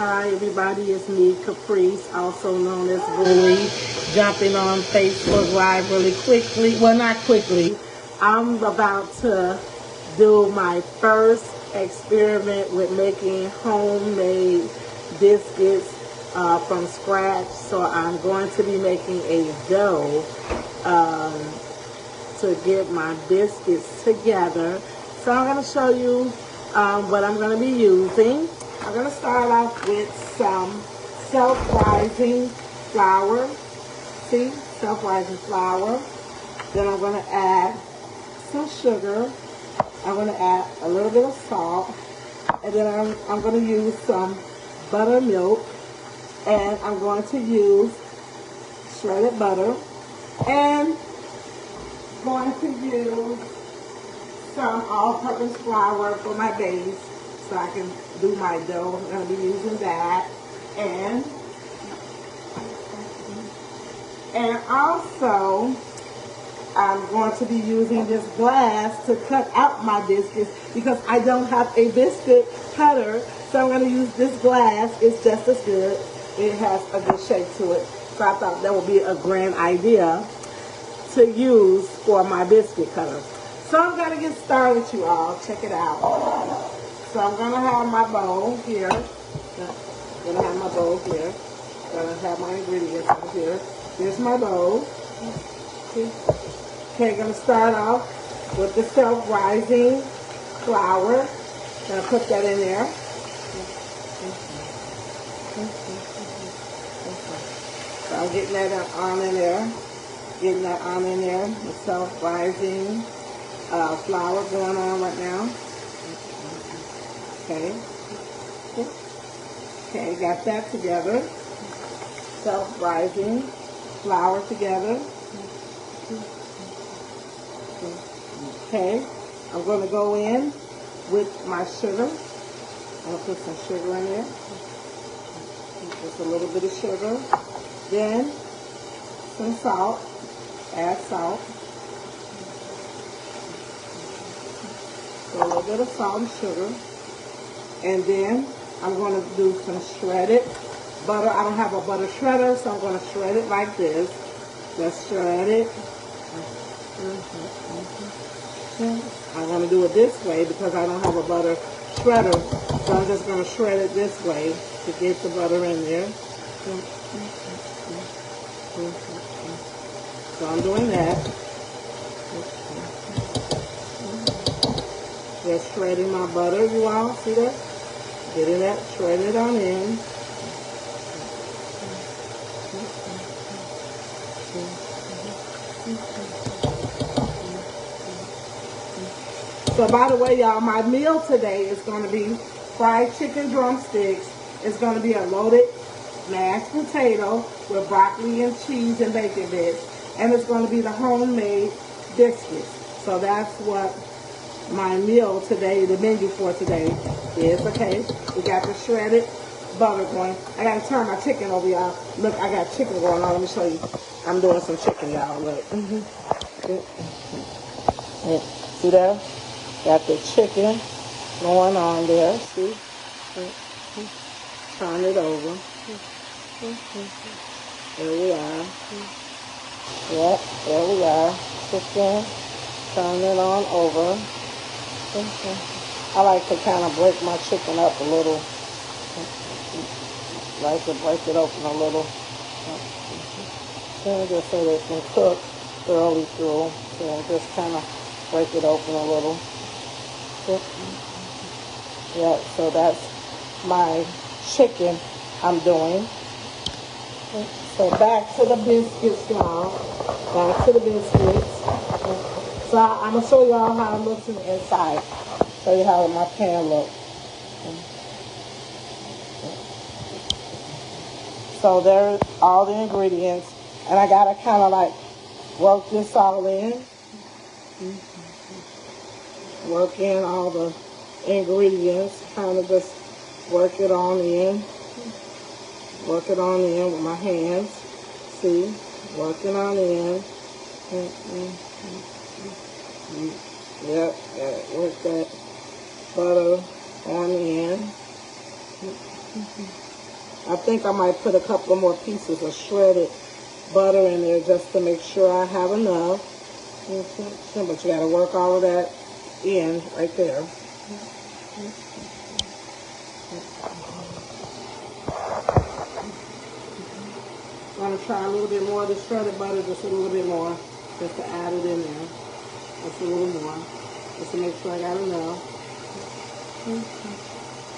Hi everybody, it's me, Caprice, also known as Boolie, jumping on Facebook Live really quickly. Well, not quickly. I'm about to do my first experiment with making homemade biscuits from scratch. So I'm going to be making a dough to get my biscuits together. So I'm going to show you what I'm going to be using. I'm going to start off with some self-rising flour. See, self-rising flour. Then I'm going to add some sugar. I'm going to add a little bit of salt. And then I'm going to use some buttermilk. And I'm going to use shredded butter. And going to use some all-purpose flour for my base so I can do my dough. I'm going to be using that. And also I'm going to be using this glass to cut out my biscuits because I don't have a biscuit cutter. So I'm going to use this glass. It's just as good. It has a good shape to it. So I thought that would be a grand idea to use for my biscuit cutter. So I'm going to get started, you all. Check it out. So I'm going to have my bowl here. I'm going to have my bowl here. I'm going to have my ingredients over here. Here's my bowl. Okay, I'm going to start off with the self-rising flour. I'm going to put that in there. So I'm getting that on in there. Getting that on in there. The self-rising flour going on right now. Okay, got that together. Self-rising flour together. Okay, I'm going to go in with my sugar. I'm going to put some sugar in there. Just a little bit of sugar. Then some salt. Add salt. So a little bit of salt and sugar. And then I'm going to do some shredded butter. I don't have a butter shredder, so I'm going to shred it like this. Just shred it. I'm going to do it this way because I don't have a butter shredder. So I'm just going to shred it this way to get the butter in there. So I'm doing that. Just shredding my butter, you all. See that? Getting that shredded on in. So by the way, y'all, my meal today is going to be fried chicken drumsticks. It's going to be a loaded mashed potato with broccoli and cheese and bacon bits. And it's going to be the homemade biscuits. So that's what my meal today, the menu for today is. Okay, we got the shredded butter going. I got to turn my chicken over, y'all. Look, I got chicken going on. Let me show you. I'm doing some chicken, y'all. Look. See there? Got the chicken going on there. See? Turn it over. There we are. Yep, there we are. Chicken. Turn it on over. I like to kind of break my chicken up a little. Like to break it open a little. Just so they can cook thoroughly through. So just kind of break it open a little. Yeah, so that's my chicken I'm doing. So back to the biscuits, y'all. Back to the biscuits. So I'm going to show you all how it looks in the inside. Show you how my pan looks. So there's all the ingredients. And I got to kind of like work this all in. Work in all the ingredients. Kind of just work it on in. Work it on in with my hands. See? Working on in. Yep, work that butter on in. I think I might put a couple more pieces of shredded butter in there just to make sure I have enough. But you got to work all of that in right there. I'm going to try a little bit more of the shredded butter, just a little bit more, just to add it in there. Just a little more, just to make sure I got enough.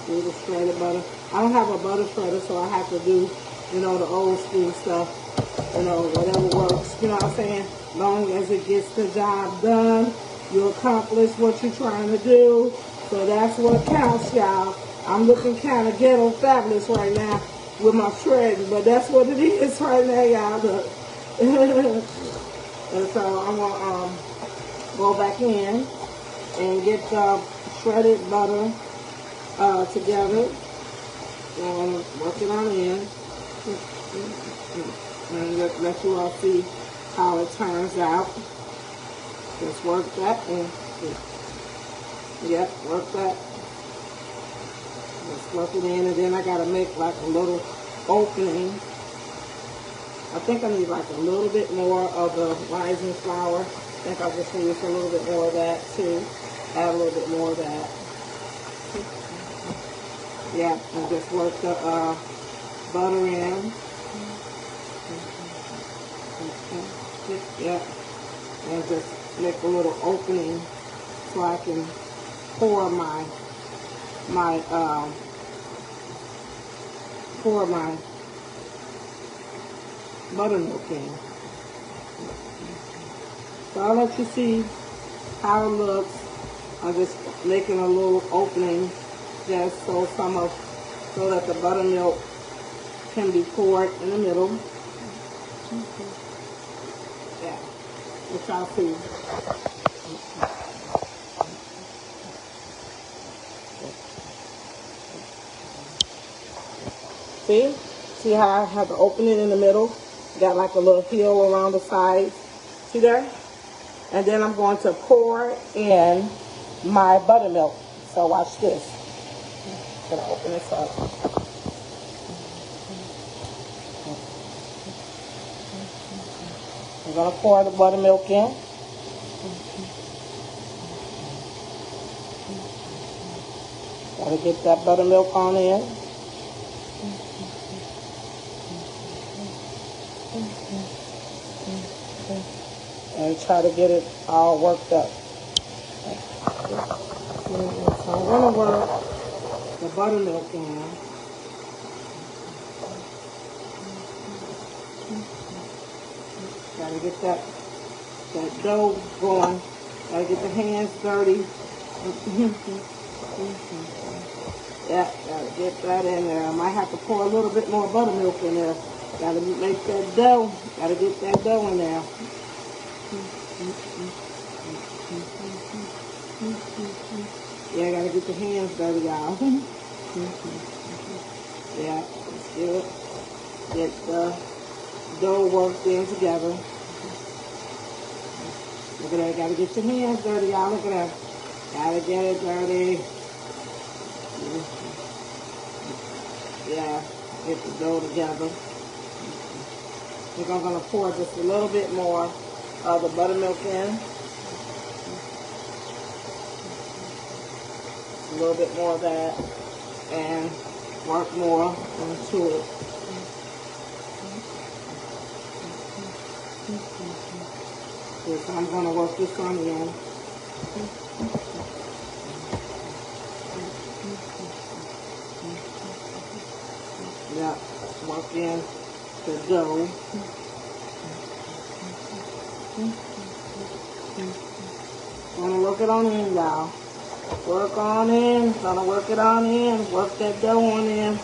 Do the shredded butter. I don't have a butter shredder, so I have to do, you know, the old school stuff. You know, whatever works. You know what I'm saying? Long as it gets the job done, you accomplish what you're trying to do. So that's what counts, y'all. I'm looking kind of ghetto fabulous right now with my shredding, but that's what it is right now, y'all. Look. And so I'm gonna go back in and get the shredded butter together. I'm gonna work it on in and let you all see how it turns out. Just work that and yep, work that. Just work it in, and then I gotta make like a little opening. I think I need like a little bit more of the rising flour. I think I'll just use a little bit more of that too. Add a little bit more of that. Yeah, and just work the butter in. Yeah, and just make a little opening so I can pour my buttermilk in. So I'll let you see how it looks. I'm just making a little opening just so so that the buttermilk can be poured in the middle. Yeah, which I'll see. See how I have the opening in the middle? Got like a little heel around the sides. See there? And then I'm going to pour in my buttermilk. So watch this. I'm gonna open this up. I'm gonna pour the buttermilk in. Gotta get that buttermilk on in. And try to get it all worked up. So I'm gonna work the buttermilk in. Gotta get that dough going. Gotta get the hands dirty. Yeah, gotta get that in there. I might have to pour a little bit more buttermilk in there. Gotta make that dough. Gotta get that dough in there. Yeah, gotta get the hands dirty, y'all. Yeah, let's do it. Get the dough worked in together. Look at that. Gotta get your hands dirty, y'all. Look at that. Gotta get it dirty. Yeah, get the dough together. I think I'm gonna pour just a little bit more of the buttermilk in. A little bit more of that, and work more into it. So I'm going to work this on in. Yeah, work in the dough. Gonna work it on in, y'all. Work on in. Gonna work it on in. Work that dough on in.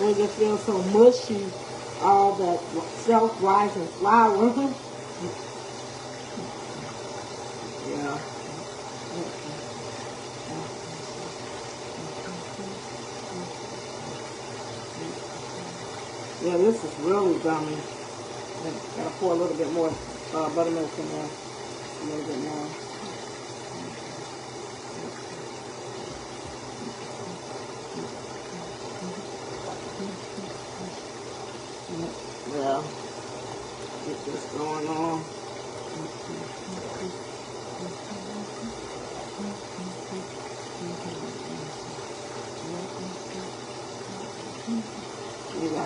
It just feels so mushy. All that self-rising flour. Yeah. Yeah, this is really gummy. Gotta pour a little bit more buttermilk in there. A little bit more.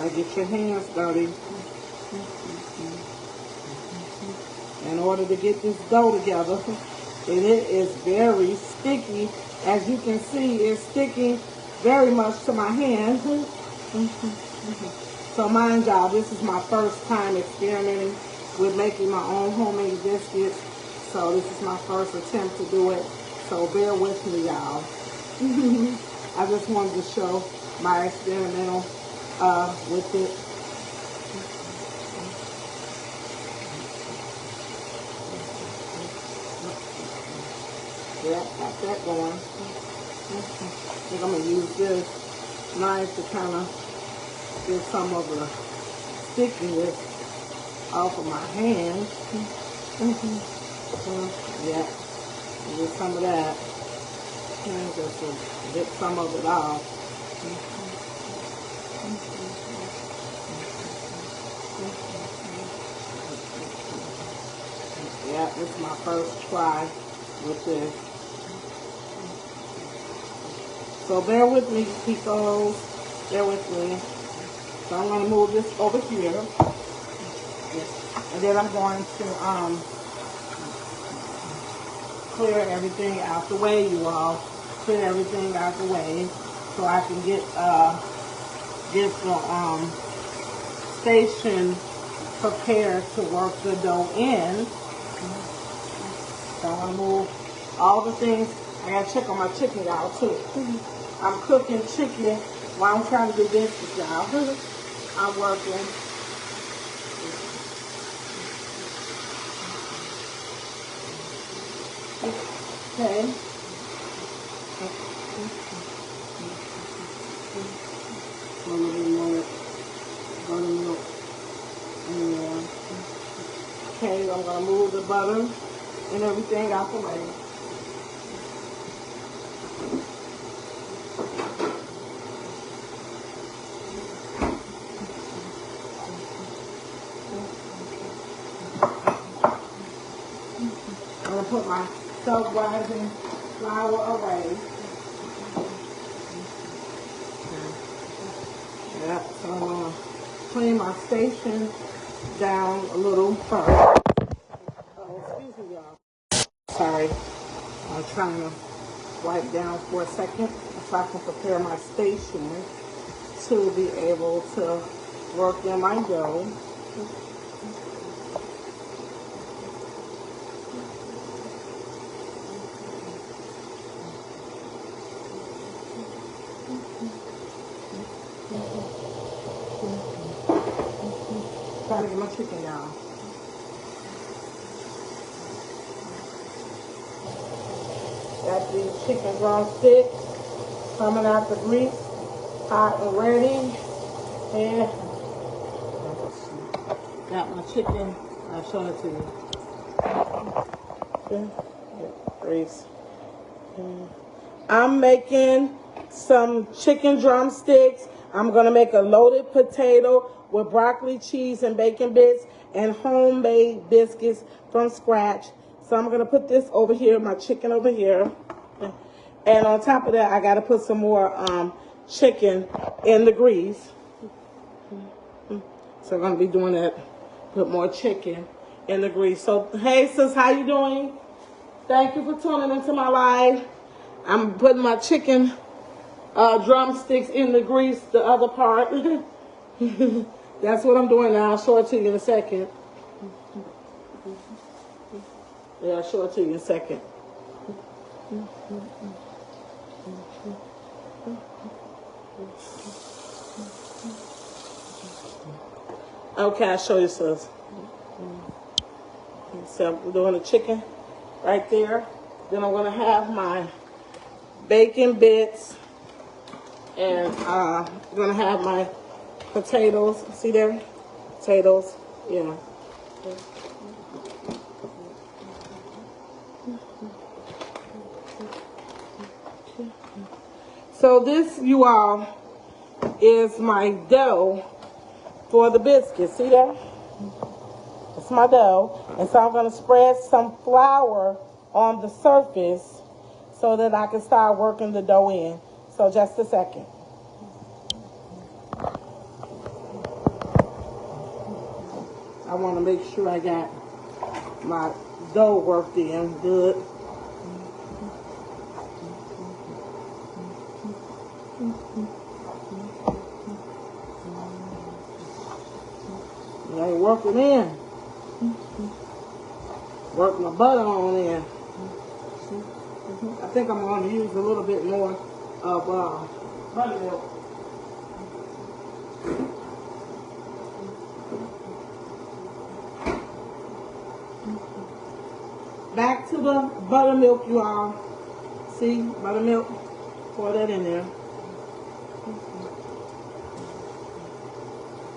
gotta get your hands dirty in order to get this dough together. And it is very sticky. As you can see, it's sticking very much to my hand. So mind y'all, this is my first time experimenting with making my own homemade biscuits. So this is my first attempt to do it. So bear with me, y'all. I just wanted to show my experimental with it. Yeah, got that going. I think I'm going to use this knife to kind of get some of the stickiness off of my hand. Yeah, get some of that. And just to get some of it off. Yeah, this is my first try with this. So bear with me, Picos. Bear with me. So I'm going to move this over here. And then I'm going to clear everything out the way, you all. Clear everything out the way so I can get the station prepared to work the dough in. So I'm going to move all the things. I got to check on my chicken, y'all, too. I'm cooking chicken while I'm trying to do biscuits, y'all. I'm working. Okay. A little more buttermilk in there. Okay, I'm going to move the butter and everything out the way. I'm going to put my self-rising flour away. Yeah, so I'm going to clean my station down a little first. Oh, excuse me, y'all. Sorry. I'm trying to wipe down for a second so I can prepare my station to be able to work in my dough. Trying to get my chicken down. Got these chicken drumsticks coming out the grease, hot and ready. And got my chicken. I'll show it to you. Okay. Grease. I'm making some chicken drumsticks. I'm going to make a loaded potato with broccoli, cheese, and bacon bits and homemade biscuits from scratch. So I'm going to put this over here, my chicken over here. And on top of that, I got to put some more chicken in the grease. So I'm going to be doing that. Put more chicken in the grease. So, hey, sis, how you doing? Thank you for tuning into my live. I'm putting my chicken drumsticks in the grease, the other part. That's what I'm doing now. I'll show it to you in a second. Yeah, I'll show it to you in a second. Okay, I'll show you, sis. So I'm doing the chicken right there. Then I'm going to have my bacon bits. And I'm going to have my potatoes. See there? Potatoes. Yeah. So this, you all, is my dough for the biscuits. See that? It's my dough. And so I'm going to spread some flour on the surface so that I can start working the dough in. So just a second. I want to make sure I got my dough worked in good. I work it in. Work my butter on in. I think I'm going to use a little bit more of buttermilk. Back to the buttermilk, you all. See, buttermilk. Pour that in there.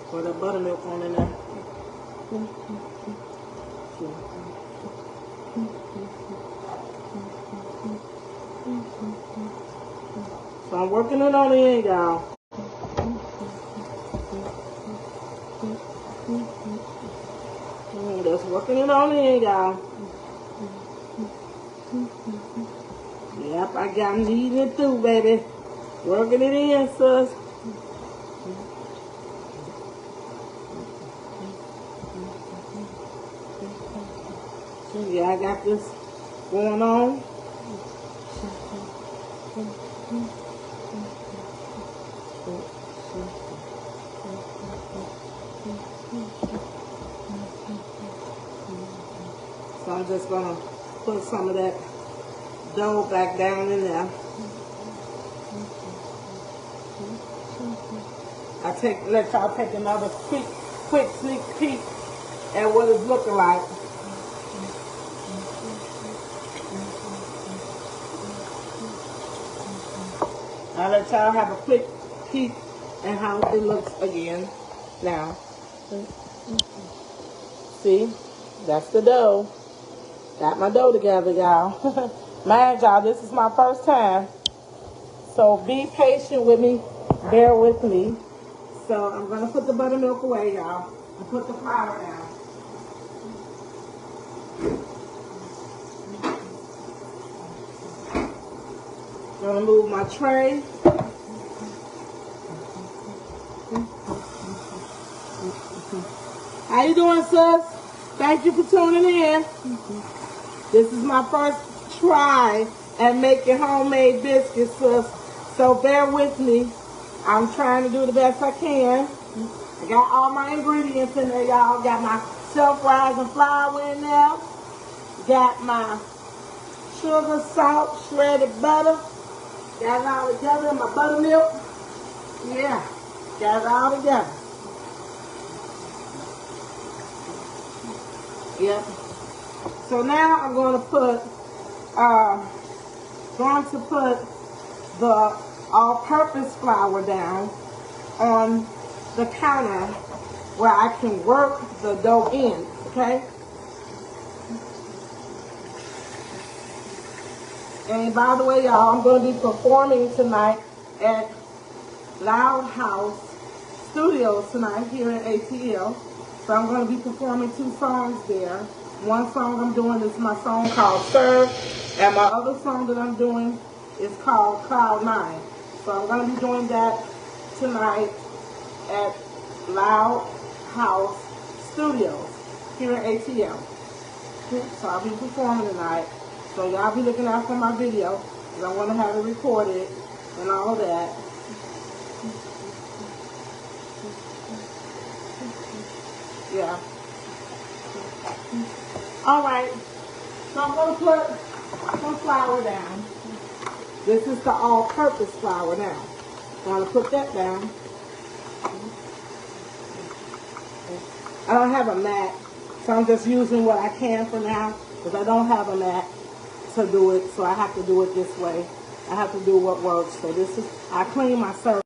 Pour the buttermilk on in there. So I'm working it on the end, y'all. Just working it on the end, y'all. Yep, I'm kneading it through, baby. Working it in, sis. Yeah, I got this going on. So I'm just gonna put some of that dough back down in there. Let y'all take another quick sneak peek at what it's looking like. I'll let y'all have a quick peek at how it looks again now. See, that's the dough. Got my dough together, y'all. Mind y'all, this is my first time. So be patient with me. Bear with me. So I'm going to put the buttermilk away, y'all, and put the flour down. I'm going to move my tray. How you doing, sis? Thank you for tuning in. This is my first try at making homemade biscuits, sis. So bear with me. I'm trying to do the best I can. I got all my ingredients in there, y'all. Got my self-rising flour in there. Got my sugar, salt, shredded butter. Got it all together in my buttermilk. Yeah, got it all together. Yep. So now I'm going to put the all-purpose flour down on the counter where I can work the dough in, okay? And by the way, y'all, I'm going to be performing tonight at Loud House Studios tonight here in ATL. So I'm going to be performing 2 songs there. One song I'm doing is my song called Serve, and my other song that I'm doing is called Cloud 9. So I'm going to be doing that tonight at Loud House Studios here in ATL. So I'll be performing tonight. So y'all be looking out for my video, because I want to have it recorded and all that. Yeah. Alright. So I'm going to put some flour down. This is the all-purpose flour now. I'm going to put that down. I don't have a mat, so I'm just using what I can for now, because I don't have a mat to do it, so I have to do it this way. I have to do what works. So this is, I clean my surface.